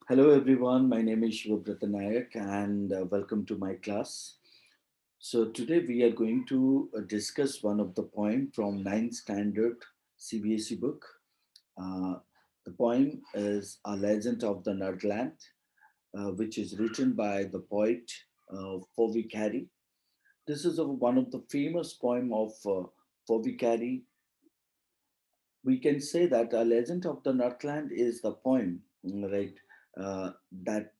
Hello everyone, my name is Shivabhrata Nayak and welcome to my class. So today we are going to discuss one of the poem from ninth standard CBSE book. Uh, the poem is A Legend of the Northland, which is written by the poet Fovi Cary. This is one of the famous poem of Fovi Cary. We can say that A Legend of the Northland is the poem, right, that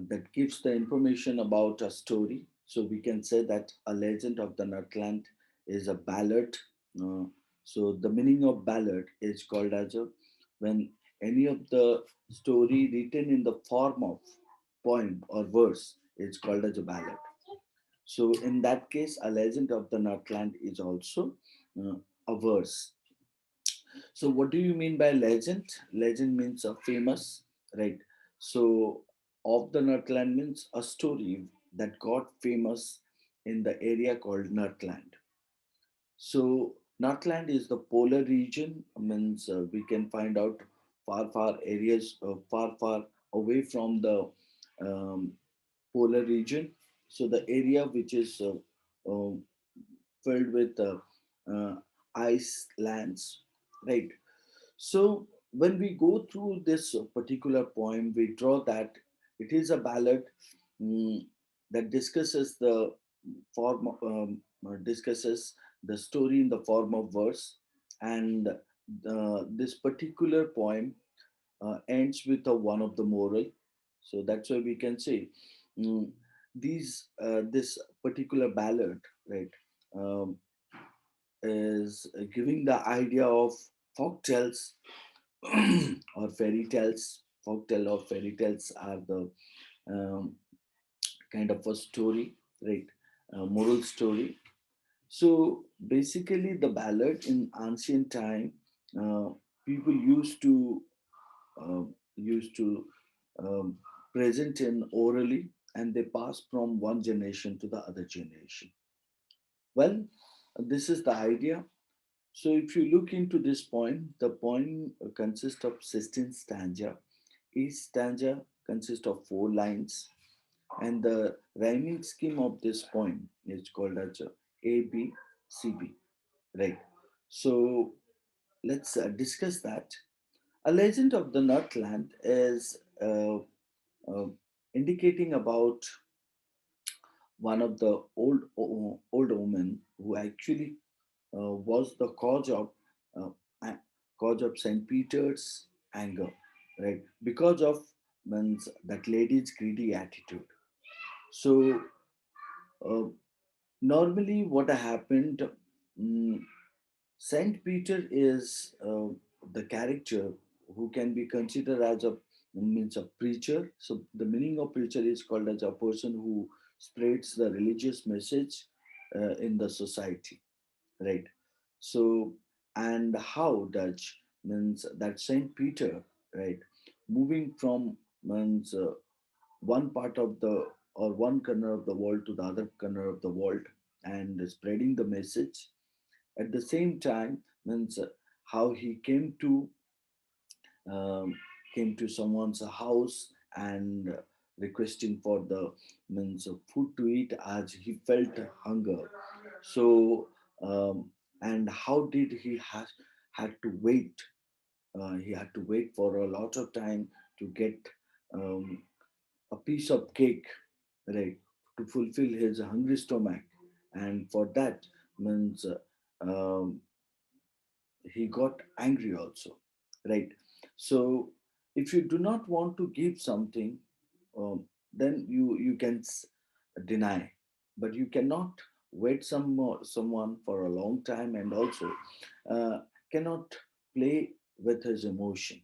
that gives the information about a story. So we can say that A Legend of the Northland is a ballad. Uh, so the meaning of ballad is called as a when any of the story written in the form of poem or verse is called as a ballad. So in that case, A Legend of the Northland is also uh, a verse. So, what do you mean by legend? Legend means a famous, right? So, of the Northland means a story that got famous in the area called Northland. So, Northland is the polar region, means we can find out far areas, far away from the um, polar region. So, the area which is uh, filled with uh, ice lands, right? So when we go through this particular poem, we draw that it is a ballad mm, that discusses the form, discusses the story in the form of verse, and this particular poem ends with a one of the moral. So that's why we can say mm, this particular ballad, right? Um, is giving the idea of folk tales or fairy tales. Folktale or fairy tales are the um, kind of a story, right? Moral story. So basically, the ballad in ancient time, uh, people uh, used to um, present in orally, and they pass from one generation to the other generation. Well, this is the idea. So if you look into this poem, the poem consists of 16 stanza. Each stanza consists of 4 lines, and the rhyming scheme of this poem is called as ABCB. Right. So let's discuss that. A legend of the Northland is uh, indicating about one of the old women who actually was the uh, cause of Saint Peter's anger, right? Because of means that lady's greedy attitude. So uh, normally, what happened? mm, Saint Peter is the character who can be considered as a means a preacher. So the meaning of preacher is called as a person who spreads the religious message in the society, right? So and how Dutch means that Saint Peter, right, moving from means one part of the or one corner of the world to the other corner of the world and spreading the message at the same time means how he um, came to someone's house and requesting for the means of food to eat as he felt hunger. So and how did he had to wait? He had to wait for a lot of time to get um, a piece of cake, right, to fulfill his hungry stomach, and for that means um, he got angry also, right? So if you do not want to give something, then you can deny, but you cannot wait someone for a long time, and also uh, cannot play with his emotion,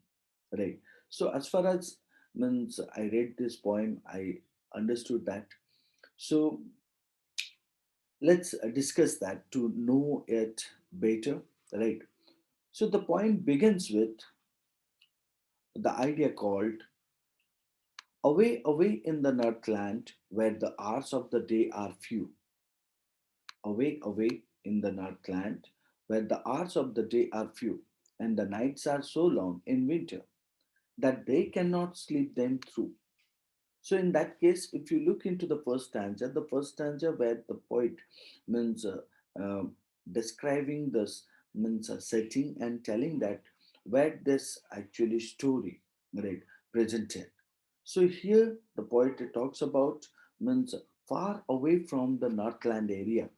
right? So as far as means I read this poem, I understood that. So let's discuss that to know it better, right? So the poem begins with the idea called away, away in the Northland where the hours of the day are few. Away, away in the Northland where the hours of the day are few and the nights are so long in winter. that they cannot sleep them through. So in that case, if you look into the first stanza where the poet means describing this means setting and telling that where this actually story, right, presented. So here the poet talks about means far away from the Northland area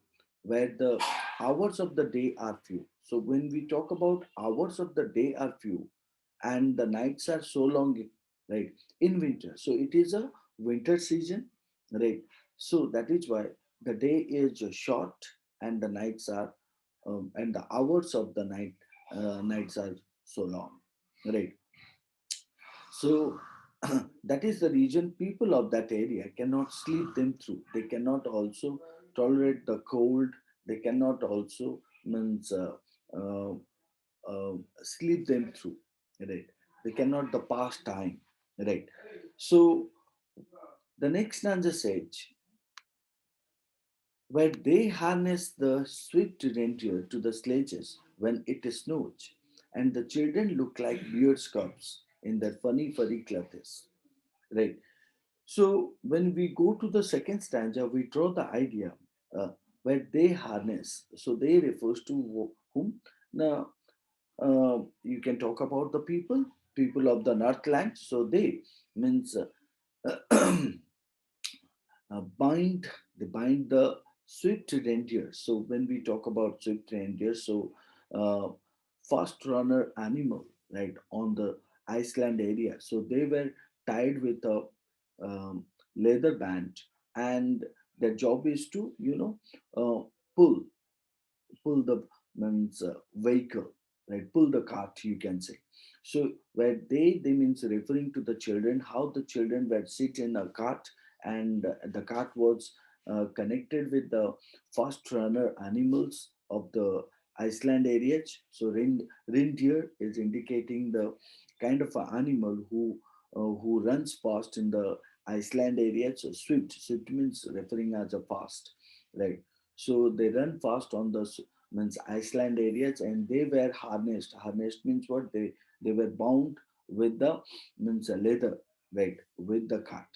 where the hours of the day are few. So when we talk about hours of the day are few and the nights are so long, right, in winter. So it is a winter season, right? So that is why the day is short and the nights are and the hours of the nights are so long, right? So that is the reason people of that area cannot sleep them through. They cannot also tolerate the cold. They cannot also means uh, sleep them through, right? They cannot the past time, right? So the next stanza says, where they harness the swift reindeer to the sledges when it snows, and the children look like beard sculpts in their funny furry clothes, right? So when we go to the second stanza, we draw the idea uh, where they harness. So they refers to whom? Now, you can talk about the people of the Northland. So they means bind they bind the swift reindeer. So when we talk about swift reindeer, so uh, fast runner animal, right, on the Iceland area. So they were tied with a leather band, and their job is to pull the means vehicle, right, pull the cart, you can say. So where they means referring to the children, how the children were sit in a cart, and the cart was connected with the fast runner animals of the Iceland areas. So reindeer is indicating the kind of an animal who runs fast in the Iceland area. So swift means referring as a fast, right? So they run fast on the means Iceland areas, and they were harnessed. Harnessed means what? They were bound with the means leather, right, with the cart.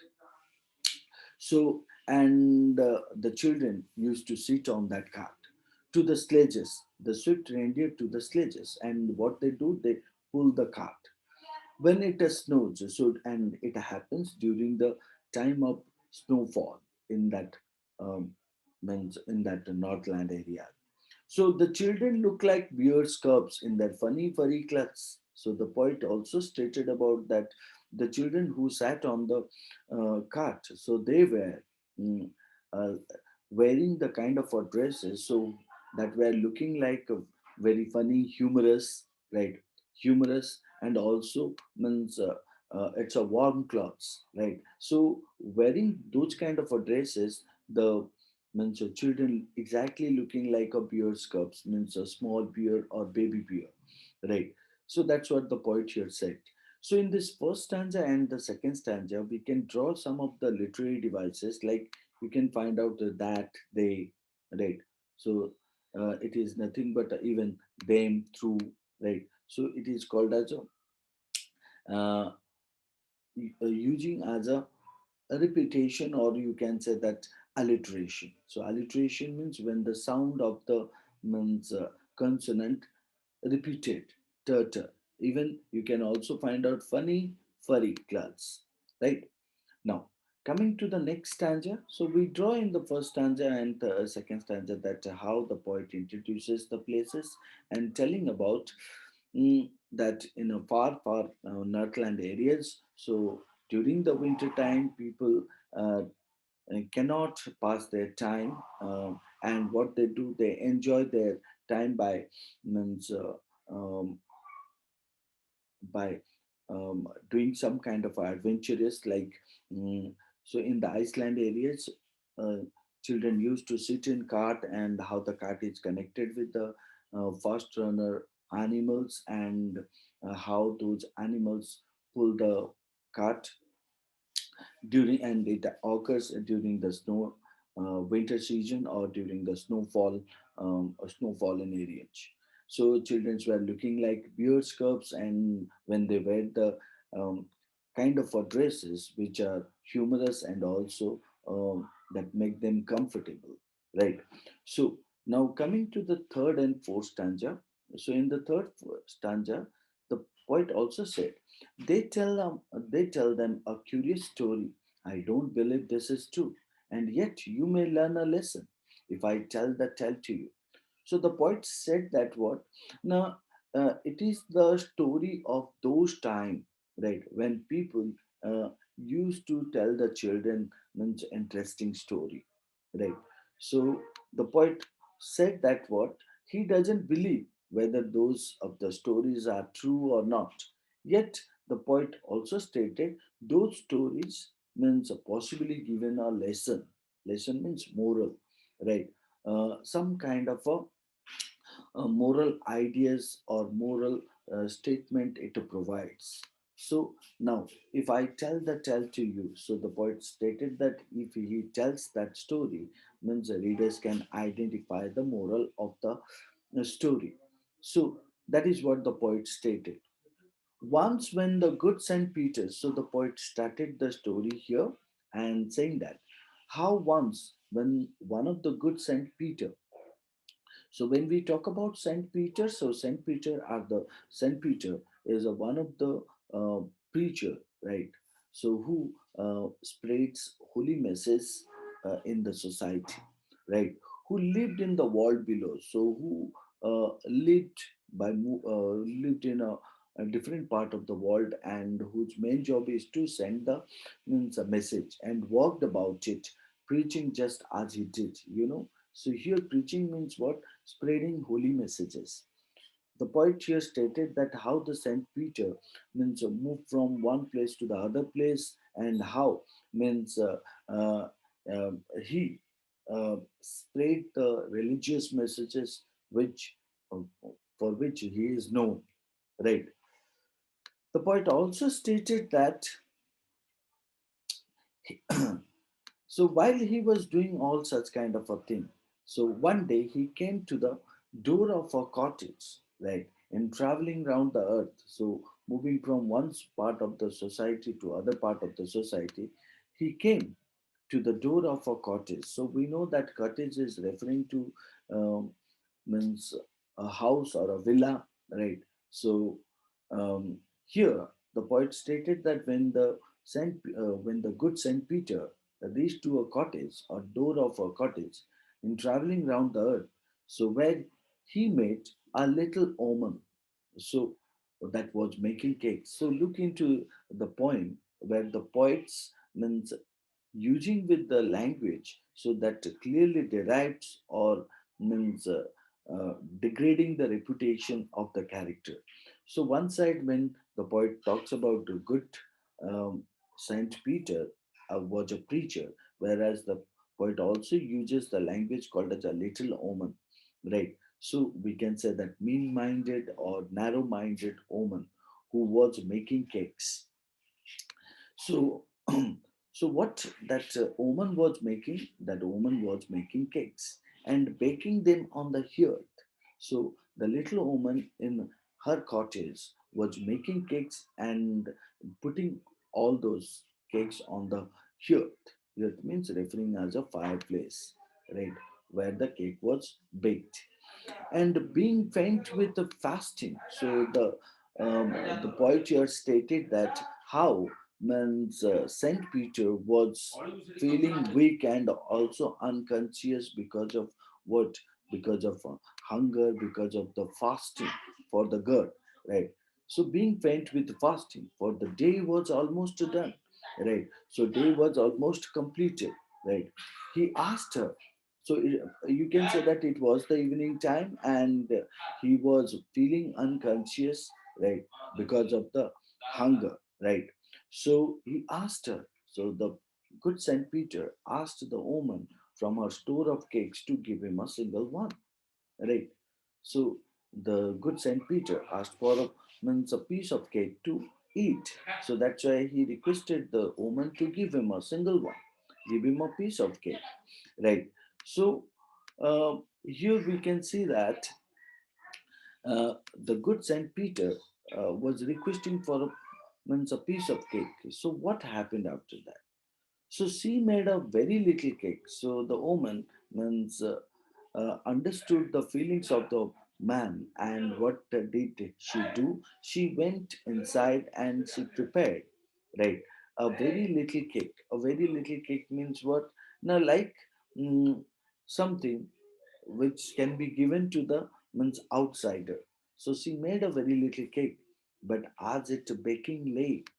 So and the children used to sit on that cart to the sledges, the swift reindeer to the sledges, and what they do, they pull the cart when it snows. So and it happens during the time of snowfall in that means in that Northland area. So the children look like weird sculpts in their funny furry clothes. So the poet also stated about that the children who sat on the cart, so they were mm, uh, wearing the kind of dresses, so that were looking like a very funny, humorous, right? Humorous, and also means it's a warm clothes, right? So wearing those kind of dresses, the means children exactly looking like a bear cubs, means a small bear or baby bear, right? So that's what the poet here said. So in this first stanza and the second stanza, we can draw some of the literary devices, like we can find out that they, right? So it is nothing but even them through, right? So it is called as a using as a repetition, or you can say that alliteration. So alliteration means when the sound of the means consonant repeated, turtle. Even you can also find out funny furry clouds, right? Now, coming to the next stanza, so we draw in the first stanza and the second stanza that how the poet introduces the places and telling about that in a far Northland areas. So during the winter time, people cannot pass their time, and what they do, they enjoy their time by means um, by doing some kind of adventurous like mm, so in the Iceland areas, uh, children used to sit in cart, and how the cart is connected with the fast runner animals, and how those animals pull the cart during, and it occurs during the snow winter season or during the snowfall snowfall in areas. So children were looking like beard scarves, and when they wear the um, kind of dresses which are humorous and also that make them comfortable, right? So now coming to the third and fourth stanza. So in the third stanza, the poet also said, they tell them a curious story. I don't believe this is true, and yet you may learn a lesson if I tell the tale to you. So the poet said that what? Now, it is the story of those time, right, when people used to tell the children means interesting story, right? So the poet said that what? He doesn't believe whether those of the stories are true or not. Yet the poet also stated those stories means possibly given a lesson. Lesson means moral, right? Some kind of a moral ideas or moral statement it provides. So now, if I tell the tale to you, so the poet stated that if he tells that story, means the readers can identify the moral of the story. So that is what the poet stated. Once, when the good Saint Peter, so the poet started the story here and saying that how once, when one of the good Saint Peter, so when we talk about Saint Peter, so Saint Peter is a, one of the uh, preacher, right? So who spreads holy messages in the society, right? Who lived in the world below, so who lived in a different part of the world, and whose main job is to send the means a message and walked about it, preaching just as he did, you know. So here preaching means what? Spreading holy messages. The poet here stated that how the Saint Peter means moved from one place to the other place, and how means uh, he spread the religious messages which uh, for which he is known, right? The poet also stated that so while he was doing all such kind of a thing, so one day he came to the door of a cottage, right? And traveling round the earth, so moving from one part of the society to other part of the society, he came to the door of a cottage. So we know that cottage is referring to um, means a house or a villa, right? So um, here the poet stated that when the good Saint Peter reached to a cottage or door of a cottage in traveling round the earth, so where he met a little woman, so that was making cakes. So look into the poem where the poets means using with the language so that clearly derives or means degrading the reputation of the character. So one side when the poet talks about the good um, Saint Peter was a preacher, whereas the poet also uses the language called as a little omen, right? So we can say that mean-minded or narrow-minded omen who was making cakes. So, so what that woman was making cakes and baking them on the hearth. So the little woman in her cottage was making cakes and putting all those cakes on the hearth. Hearth means referring as a fireplace, right, where the cake was baked and being faint with the fasting. So the poet here stated that how means Saint Peter was feeling weak and also unconscious because of what? Because of hunger, because of the fasting for the God, right? So being faint with fasting, for the day was almost done, right? So day was almost completed, right? He asked her, so you can say that it was the evening time and he was feeling unconscious, right, because of the hunger, right? So he asked her, so the good Saint Peter asked the woman from her store of cakes to give him a single one, right? So the good Saint Peter asked for means a piece of cake to eat. So that's why he requested the woman to give him a single one, give him a piece of cake, right? So here we can see that the good Saint Peter was requesting for means a piece of cake. So what happened after that? So she made a very little cake. So the woman means understood the feelings of the man, and what did she do? She went inside and she prepared, right, a very little cake. A very little cake means what? Now, like mm, something which can be given to the means outsider. So she made a very little cake, but as it baking late,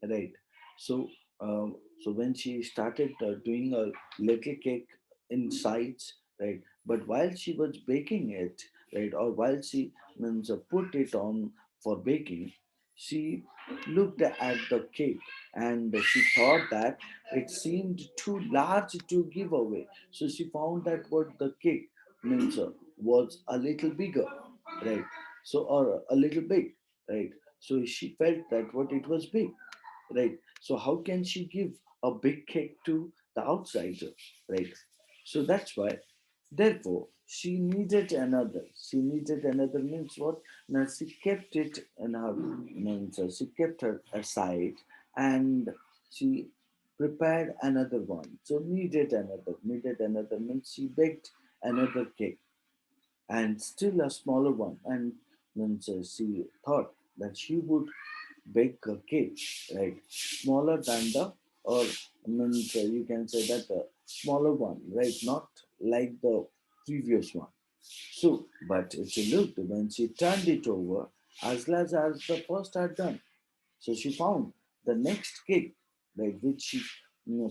right? So so when she started doing a little cake in sides, right, but while she was baking it, right, or while she means put it on for baking, she looked at the cake and she thought that it seemed too large to give away. So she found that what the cake means was a little bigger, right, so or a little big, right. So she felt that what it was big, right. So how can she give a big cake to the outsider, right? So that's why, therefore, she needed another means what? Now she kept it in her means she kept her aside, and she prepared another one. So needed another means she baked another cake, and still a smaller one. And means she thought that she would bake a cake, right? Smaller than the, or means you can say that smaller one, right? Not like the previous one. So, but she looked when she turned it over, as large as the first had done. So she found the next cake, right, which she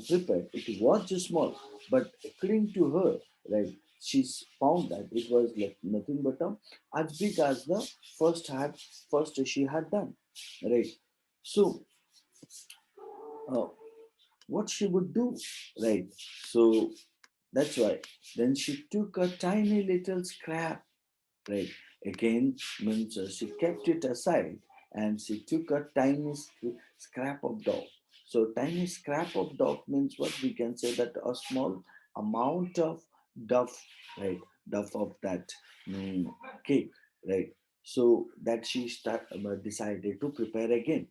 prepared. It was just small, but according to her, right, she found that it was like nothing but as big as the first she had done, right. So uh, what she would do, right? So that's why then she took a tiny little scrap, right? Again, means she kept it aside and she took a tiny scrap of dough. So, tiny scrap of dough means what? We can say that a small amount of dough, right? Dough of that cake, right? So, that she decided to prepare again.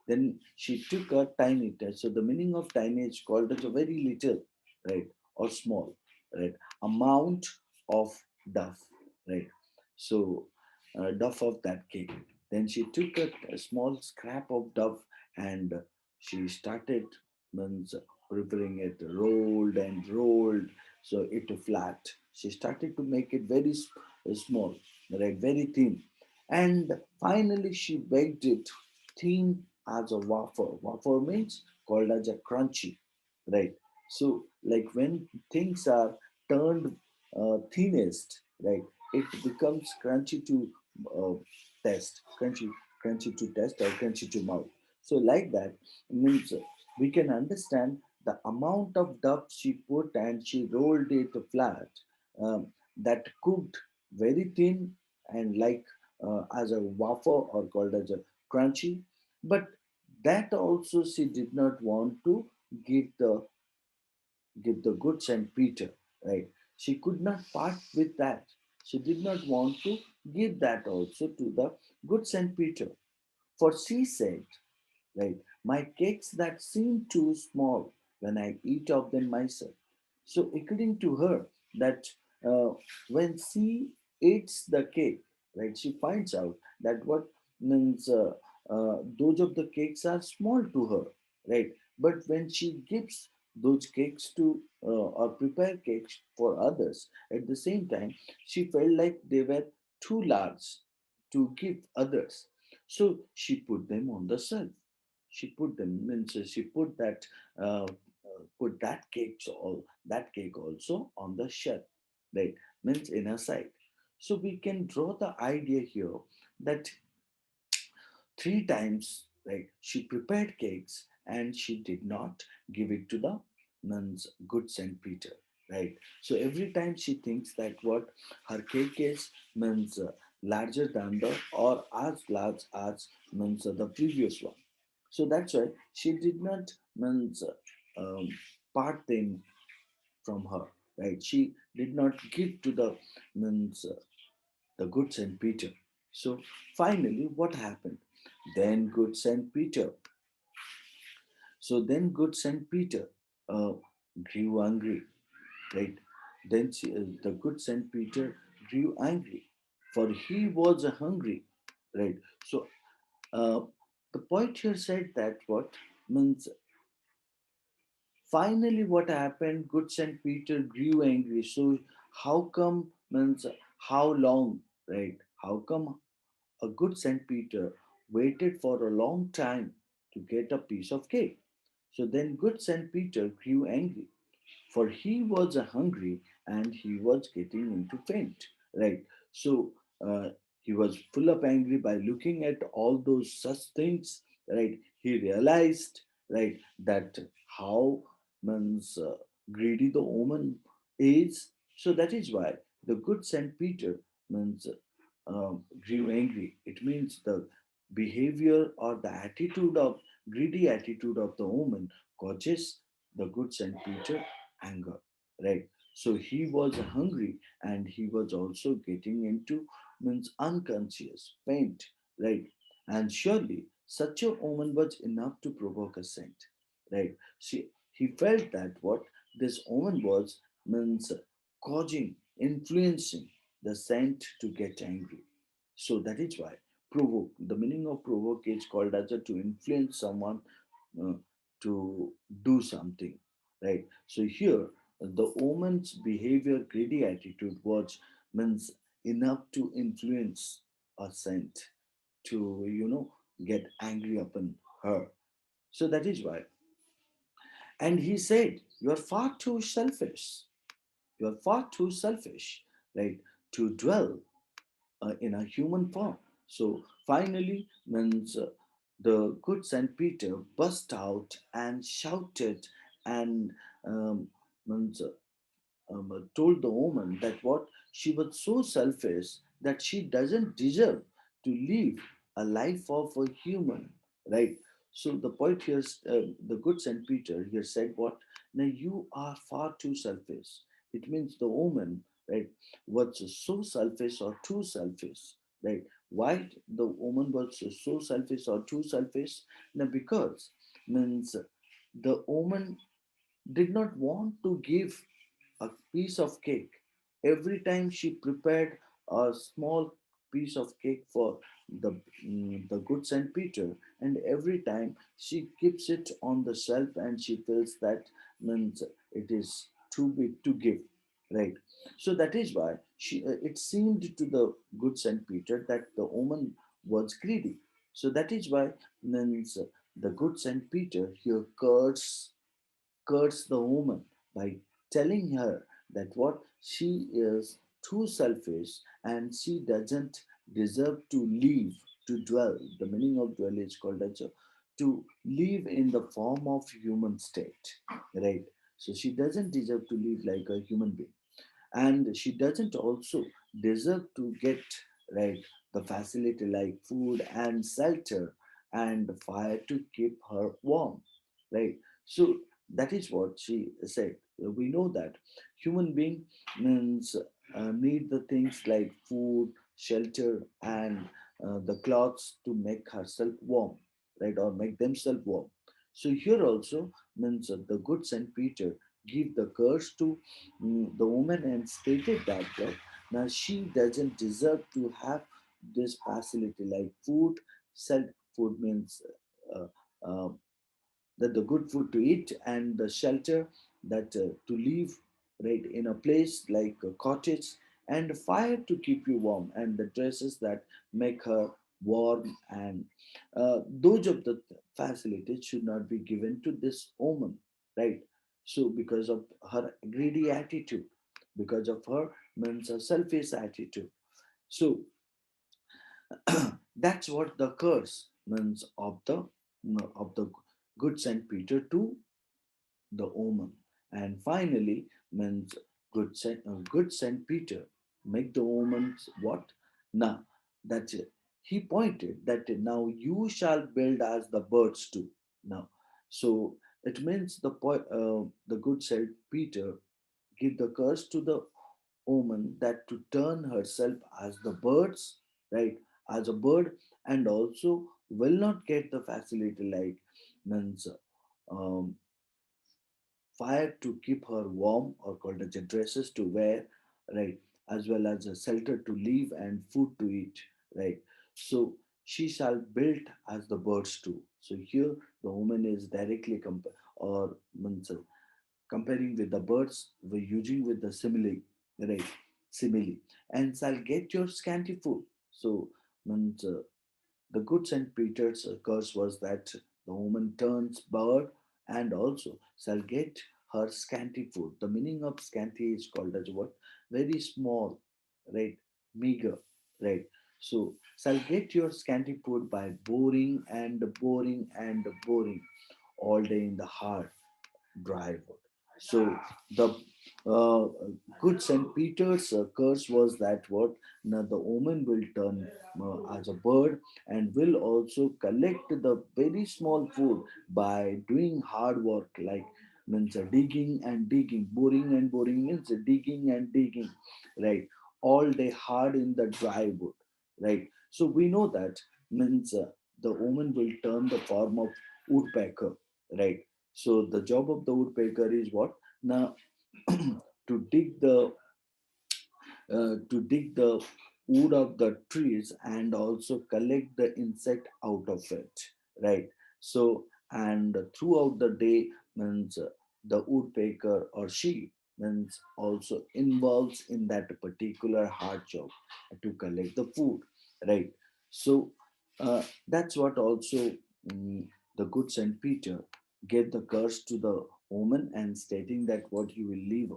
Then she took a tiny test. So the meaning of tiny is called as a very little, right, or small, right, amount of duff, right. So duff of that cake. Then she took a small scrap of duff and she started means preparing it, rolled and rolled, so it flat. She started to make it very small, right, very thin, and finally she baked it thin as a wafer. Wafer means called as a crunchy, right? So, like when things are turned thinnest, right, it becomes crunchy to uh, crunchy to test, or crunchy to mouth. So, like that means we can understand the amount of dough she put and she rolled it flat, that cooked very thin and like as a wafer or called as a crunchy, but that also she did not want to give the good Saint Peter, right? She could not part with that. She did not want to give that also to the good Saint Peter. For she said, right, my cakes that seem too small when I eat of them myself. So, according to her, that uh, when she eats the cake, right, she finds out that what means those of the cakes are small to her, right? But when she gives those cakes to or prepare cakes for others, at the same time, she felt like they were too large to give others. So she put them on the shelf. She put them means she put that cake also on the shelf, right, means in her side. So we can draw the idea here that three times, right, she prepared cakes and she did not give it to the means good Saint Peter, right. So every time she thinks that what her cake is means larger than the or as large as means the previous one. So that's why she did not means part them from her, right. She did not give to the means the good Saint Peter. So finally, what happened? Then good Saint Peter. So then good Saint Peter uh, grew angry, right? The good Saint Peter grew angry, for he was hungry, right? So uh, the poet here said that what means finally what happened? Good Saint Peter grew angry. So how come means how long, right? How come a good Saint Peter waited for a long time to get a piece of cake? So then good Saint Peter grew angry, for he was hungry and he was getting into faint, right? So uh, he was full of angry by looking at all those such things, right? He realized, right, that how means greedy the woman is. So that is why the good Saint Peter means grew angry. It means the behavior or the attitude of greedy attitude of the woman causes the good Saint Peter anger, right? So he was hungry and he was also getting into means unconscious, faint, right? And surely such a woman was enough to provoke a saint, right? He felt that what this woman was means causing, influencing the saint to get angry. So that is why provoke. The meaning of provoke is called as a to influence someone uh, to do something, right? So here, the woman's behavior, greedy attitude was means enough to influence a saint to get angry upon her. So that is why. And he said, "You are far too selfish. You are far too selfish, right? To dwell in a human form." So finally, means the good Saint Peter burst out and shouted and um, means told the woman that what she was so selfish that she doesn't deserve to live a life of a human, right? So the poet here, the good Saint Peter here said, "What? Now you are far too selfish." It means the woman, right, was so selfish or too selfish, right? Why the woman was so selfish or too selfish? Now because means the woman did not want to give a piece of cake. Every time she prepared a small piece of cake for the good Saint Peter, and every time she keeps it on the shelf and she feels that means it is too big to give, right? So that is why it seemed to the good Saint Peter that the woman was greedy. So that is why means the good Saint Peter here cursed the woman by telling her that what she is too selfish and she doesn't deserve to live, to dwell. The meaning of dwell is called as to live in the form of human state, right? So she doesn't deserve to live like a human being, and she doesn't also deserve to get right the facility like food and shelter and fire to keep her warm, right? So that is what she said. We know that human being means need the things like food, shelter, and the clothes to make herself warm, right, or make themselves warm. So here also means the good Saint Peter give the curse to the woman and stated that now she doesn't deserve to have this facility like food. Self food means uh, uh, that the good food to eat and the shelter that to live right in a place like a cottage and fire to keep you warm and the dresses that make her warm and those of the facilities should not be given to this woman, right? So because of her greedy attitude, because of her means a selfish attitude. So that's what the curse means of the good Saint Peter to the omen. And finally, means good Saint Peter make the omens what? Now, that's it. He pointed that now you shall build as the birds do. Now, so it means the good Saint Peter give the curse to the omen that to turn herself as the birds, right? As a bird, and also will not get the facility like means um, fire to keep her warm, or called as a dresses to wear, right, as well as a shelter to live and food to eat, right. So she shall build as the birds do. So here the woman is directly or means, comparing with the birds, we're using with the simile, right, simile, and shall get your scanty food. So means, the good St. Peter's curse was that the woman turns bird and also shall get her scanty food. The meaning of scanty is called as what? Very small, right? Meager, right? So shall get your scanty food by boring and boring and boring all day in the hard dry wood. So the uh, good Saint Peter's curse was that what, now the woman will turn as a bird and will also collect the very small food by doing hard work, like means digging and digging, boring and boring means digging and digging, right? All day hard in the dry wood, right? So we know that means the woman will turn the form of woodpecker, right? So the job of the woodpecker is what? Now to dig the wood of the trees and also collect the insect out of it, right. So and throughout the day means the woodpecker or she means also involves in that particular hard job to collect the food, right. So that's what also, mm, the good Saint Peter gave the curse to the woman and stating that what you will live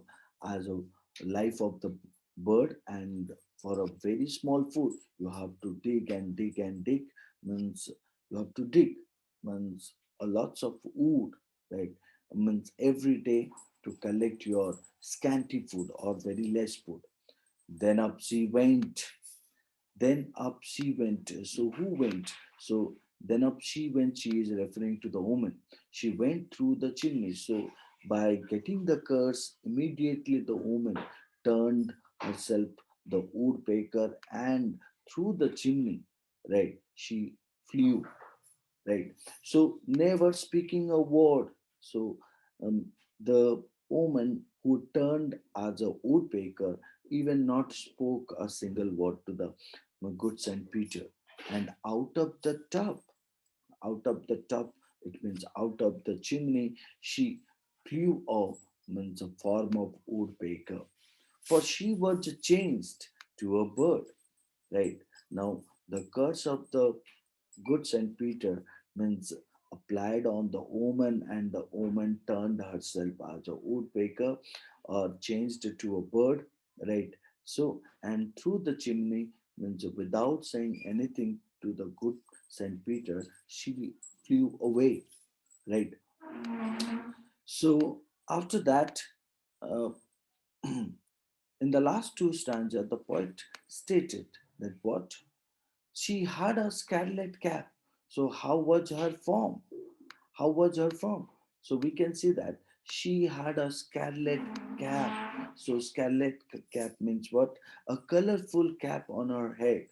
as a life of the bird, and for a very small food you have to dig and dig and dig, means you have to dig, means a lots of wood, right, means every day to collect your scanty food or very less food. Then up she went, then up she went. So who went? So then up she went, she is referring to the woman. She went through the chimney. So by getting the curse, immediately the woman turned herself the woodpecker and through the chimney, right? She flew, right. So never speaking a word. So um, the woman who turned as a woodpecker even not spoke a single word to the good Saint Peter, and out of the top, it means out of the chimney, she flew off, means a form of woodpecker, for she was changed to a bird, right. Now the curse of the good Saint Peter means applied on the woman, and the woman turned herself as a woodpecker or changed to a bird, right? So, and through the chimney means without saying anything to the good Saint Peter, she flew away, right? So, after that, uh, in the last two stanzas, the poet stated that what? She had a scarlet cap. So, how was her form? How was her form? So we can see that she had a scarlet cap. So scarlet cap means what? A colorful cap on her head,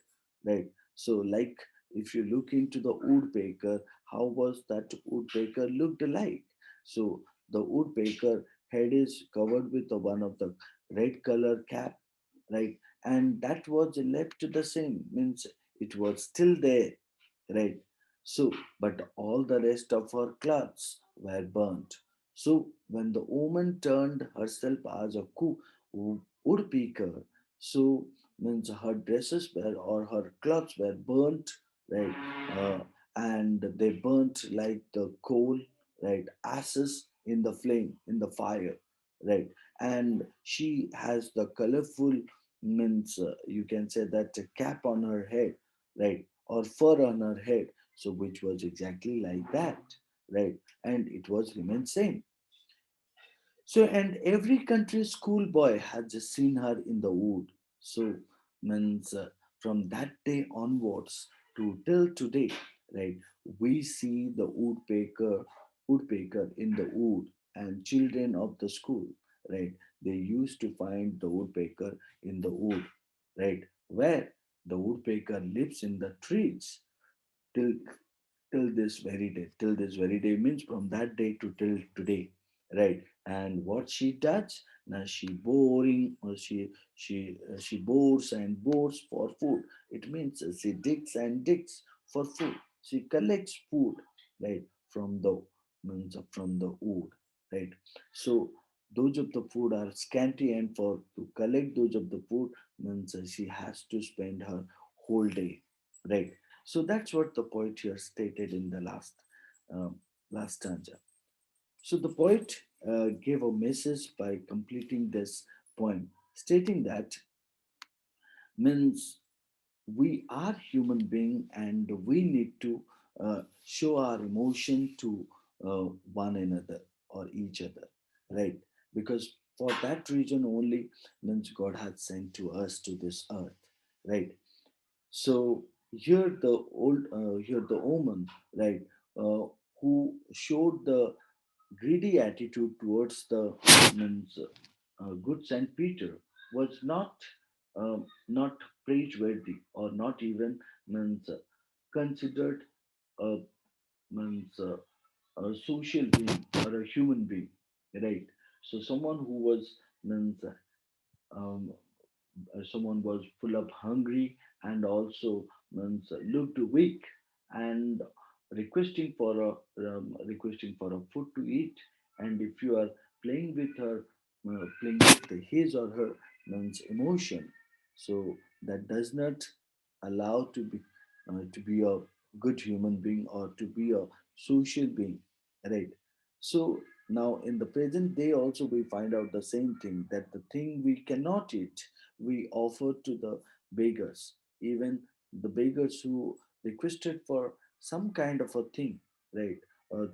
right? So like if you look into the woodpecker, how was that woodpecker looked like? So the woodpecker head is covered with the one of the red color cap, right? And that was left the same, means it was still there, right? So, but all the rest of her clothes were burnt. So, when the woman turned herself as a woodpecker, so means her dresses were or her clothes were burnt, right? And they burnt like the coal, right? Ashes in the flame, in the fire, right? And she has the colorful, means you can say that a cap on her head, right? Or fur on her head, so which was exactly like that, right. And it was remained same. So and every country schoolboy had just seen her in the wood. So means from that day onwards to till today, right, we see the woodpecker in the wood, and children of the school, right, they used to find the woodpecker in the wood, right, where the woodpecker lives in the trees till till this very day means from that day to till today, right? And what she does now, she bores and bores for food. It means she digs and digs for food. She collects food, right, from the means from the wood, right? So those of the food are scanty, and for to collect those of the food means she has to spend her whole day, right? So that's what the poet here stated in the um, last stanza. So the poet gave a message by completing this poem, stating that means we are human being and we need to show our emotion to one another or each other, right? Because for that reason only means God has sent to us to this earth, right? So here the woman, right, uh, who showed the greedy attitude towards the means good Saint Peter was not praiseworthy or not even means considered a means a social being or a human being, right? So someone who was means um, someone was full of hungry and also means looked weak and requesting for a food to eat. And if you are playing with her playing with his or her means emotion, so that does not allow to be a good human being or to be a social being, right? So now in the present day also we find out the same thing, that the thing we cannot eat we offer to the beggars, even the beggars who requested for some kind of a thing, right,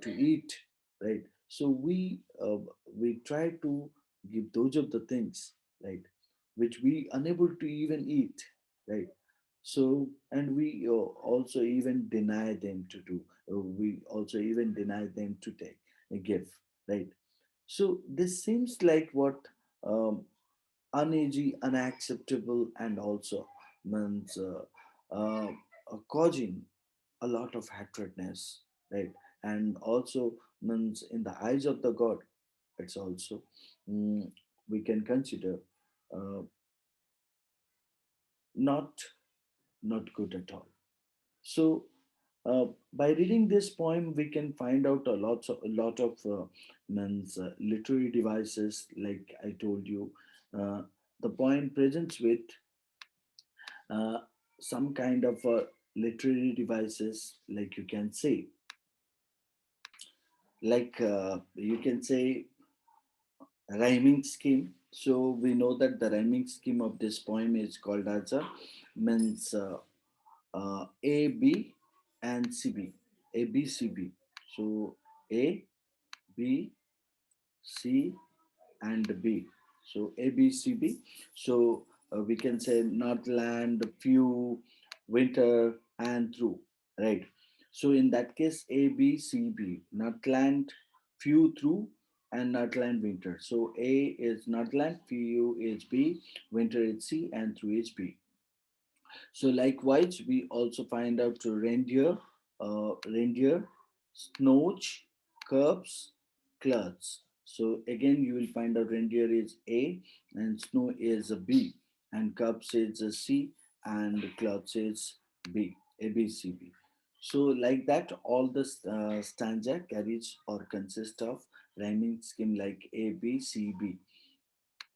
to eat, right? So we try to give those of the things, right, which we unable to even eat, right? So and we also even deny them to do, we also even deny them to take a gift, right? So this seems like what um, uneasy, unacceptable, and also means causing a lot of hatredness, right? And also means in the eyes of the God, it's also mm, we can consider uh, not not good at all. So by reading this poem, we can find out a lot of means literary devices. Like I told you, uh, the poem presents with uh, some kind of literary devices, like you can say rhyming scheme. So we know that the rhyming scheme of this poem is called as a means A B and C B, A B C B. So A B C and B. So A, B, C, B. So we can say Northland, few, winter, and through, right? So in that case, A, B, C, B. Northland, few, through, and Northland, winter. So A is Northland, few is B, winter is C, and through is B. So likewise, we also find out to reindeer, snooch, curbs, clouds. So again, you will find out reindeer is A and snow is a B and curbs is a C and clouds is B, A, B, C, B. So like that, all the stanza carries or consists of rhyming scheme like A, B, C, B.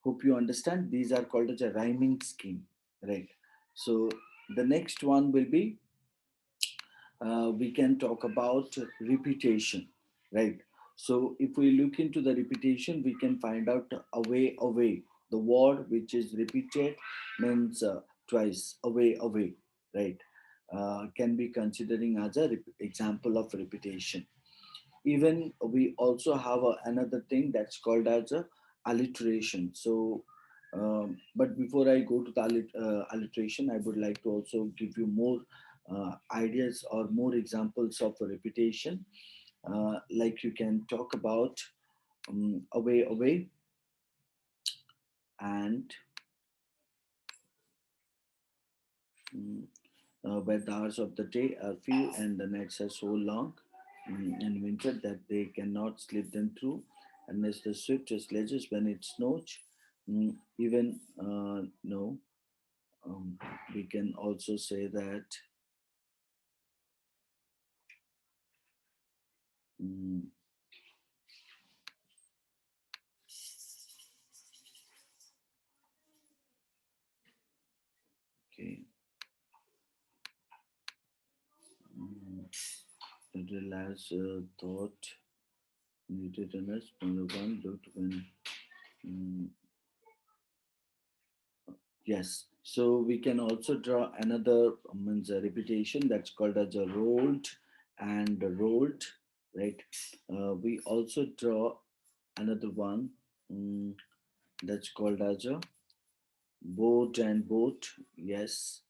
Hope you understand. These are called as a rhyming scheme, right? So the next one will be we can talk about repetition, right? So if we look into the repetition, we can find out away, away. The word which is repeated means twice, away, away, right? Can be considering as a example of repetition. Even we also have another thing that's called as a alliteration. So but before I go to the alliteration, I would like to also give you more ideas or more examples of repetition. Like you can talk about away, away, and mm, where the hours of the day are few and the nights are so long in winter that they cannot sleep them through unless the swift sledges when it snows. Even no, um, we can also say that. mm, okay, mm, it relies thought needed in us. Number one, looked when. mm, Yes. So we can also draw another means a repetition that's called as a rolled and rolled, right? We also draw another one mm, that's called as a boat and boat. Yes.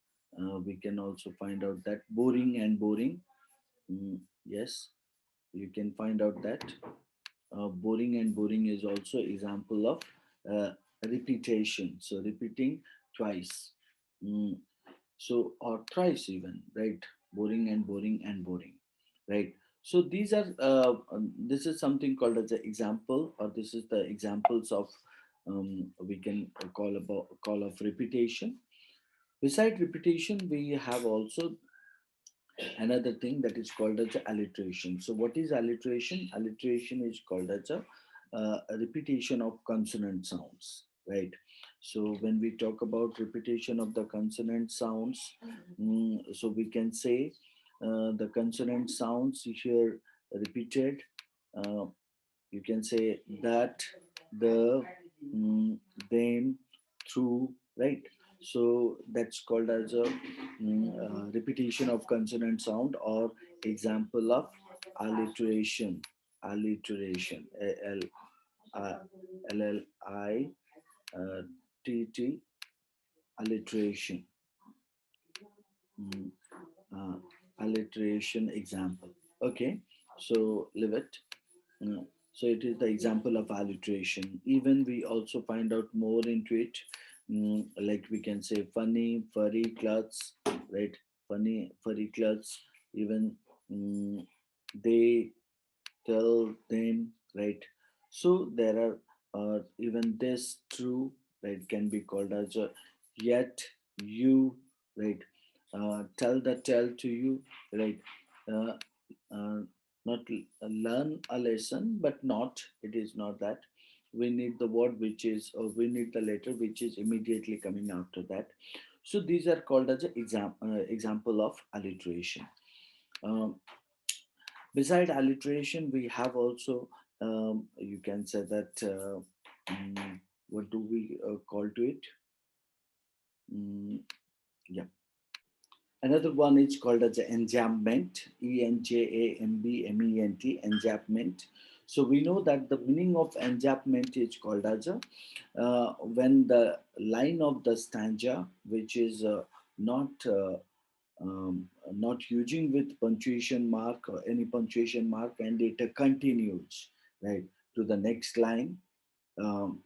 We can also find out that boring and boring. Yes, you can find out that boring and boring is also example of uh, repetition. So repeating twice. Mm, so or thrice even, right? Boring and boring and boring, right? So these are this is something called as an example, or this is the examples of we can call of repetition. Beside repetition, we have also another thing that is called as alliteration. So what is alliteration? Alliteration is called as a repetition of consonant sounds, right? So when we talk about repetition of the consonant sounds, so we can say the consonant sounds here repeated. Uh, you can say that, the, mm, them, through, right? So that's called as a repetition of consonant sound, or example of alliteration. Alliteration, uh, L uh, T, alliteration. Mm, uh, Alliteration example. Okay, so leave it. Mm, So it is the example of alliteration. Even we also find out more into it. Like we can say funny, furry clothes, right? Funny, furry clothes. Even mm, they, tell, them, right? So there are even this true, right? Can be called as a yet, you, right? Tell the tell to you, right? Uh, uh, not learn a lesson, but not, it is not that. We need the word which is, or we need the letter which is immediately coming after that. So these are called as an example of alliteration. Um, Beside alliteration, we have also, you can say that, what do we call to it? Mm, yeah. Another one is called as enjambment, enjambment, enjambment. So we know that the meaning of enjambment is called as when the line of the stanza, which is not not using with punctuation mark or any punctuation mark, and it continues right to the next line. Um,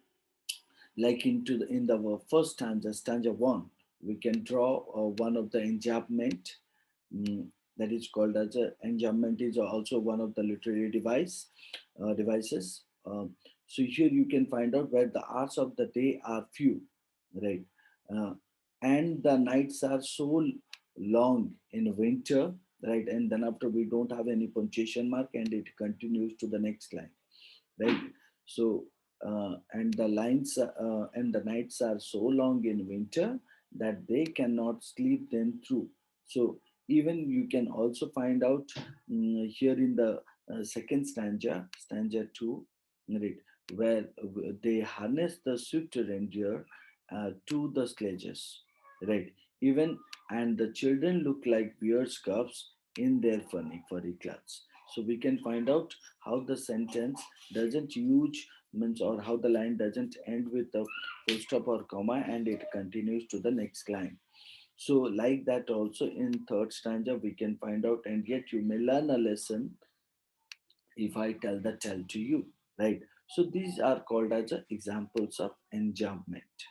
like in the first stanza, stanza one, we can draw one of the enjambment. Mm, that is called as a enjambment is also one of the literary devices. So here you can find out where the hours of the day are few, right? Uh, and the nights are so long in winter, right? And then after we don't have any punctuation mark, and it continues to the next line, right? So and the lines and the nights are so long in winter that they cannot sleep them through. So even you can also find out here in the second stanza, stanza 2, right, where they harness the swift reindeer to the sledges, right? Even, and the children look like bear scarves in their funny furry clothes. So we can find out how the sentence doesn't use means, or how the line doesn't end with a full stop or comma, and it continues to the next line. So like that also in third stanza we can find out, and yet you may learn a lesson if I tell the tell to you, right? So these are called as examples of enjambment,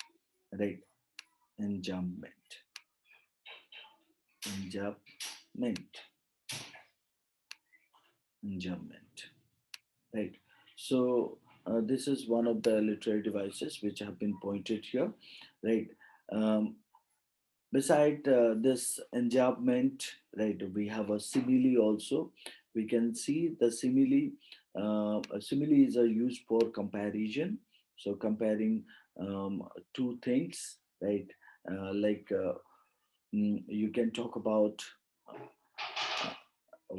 right? Enjambment. enjambment, enjambment, right? So this is one of the literary devices which have been pointed here, right? Um, Beside this enjambment, right, we have a simile also. We can see the simile. A simile is a used for comparison. So comparing two things, right? Like you can talk about uh,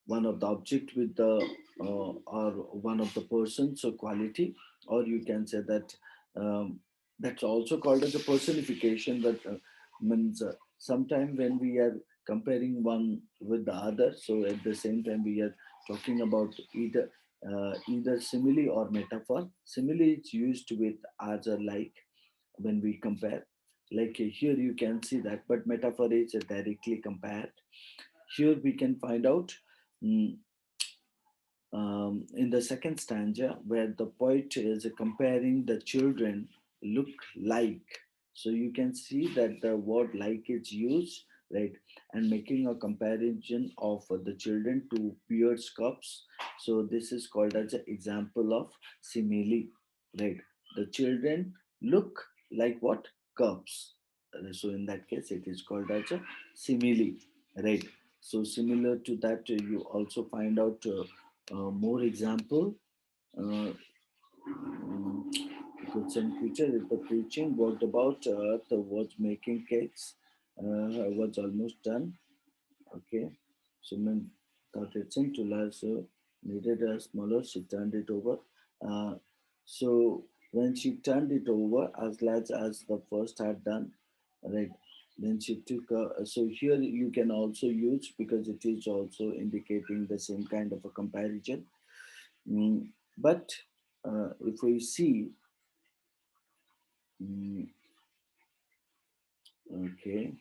one of the object with the or one of the person, so quality, or you can say that that's also called as a personification. That means sometime when we are comparing one with the other, so at the same time we are talking about either simile or metaphor. Simile is used with as a like when we compare, like here you can see that, but metaphor is directly compared. Here we can find out mm, in the second stanza where the poet is comparing the children look like. So you can see that the word like is used, right, and making a comparison of the children to beards cups. So this is called as an example of simile, right? The children look like what? Cups. So in that case it is called as a simile, right? So similar to that, you also find out more example. Uh, Goods and future is the preaching worked about the was making cakes. Was almost done. Okay. So when thought it's to large, so needed a smaller, she turned it over. Uh, so when she turned it over, as large as the first had done, right? Then she took so here you can also use because it is also indicating the same kind of a comparison. Mm, but if we see, mm, okay,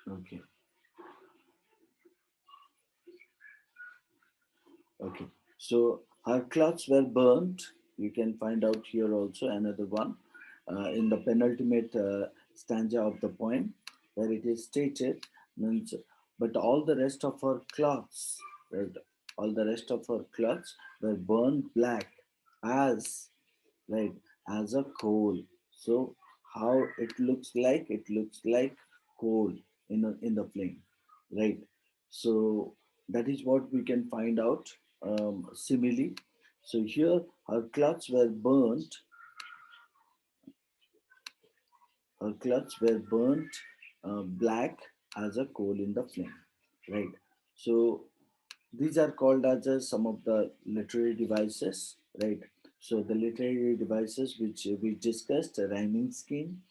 okay. Okay, so her clothes were burnt. You can find out here also another one in the penultimate stanza of the poem, where it is stated, means, but all the rest of her clothes, right, all the rest of her clothes were burned black as, right, as a coal. So how it looks like coal in the flame, right? So that is what we can find out simile. So here her clothes were burnt, her clothes were burnt black as a coal in the flame, right? So these are called as some of the literary devices, right? So the literary devices which we discussed: a rhyming scheme,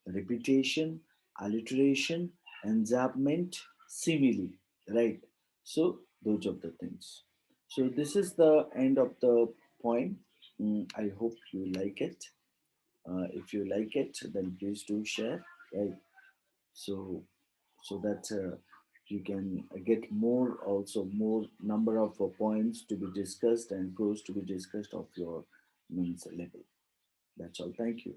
repetition, alliteration, enjambment, simile, right? So those are the things. So this is the end of the poem. I hope you like it. If you like it, then please do share, right? So so that you can get more, also more number of points to be discussed and goes to be discussed of your means level. That's all. Thank you.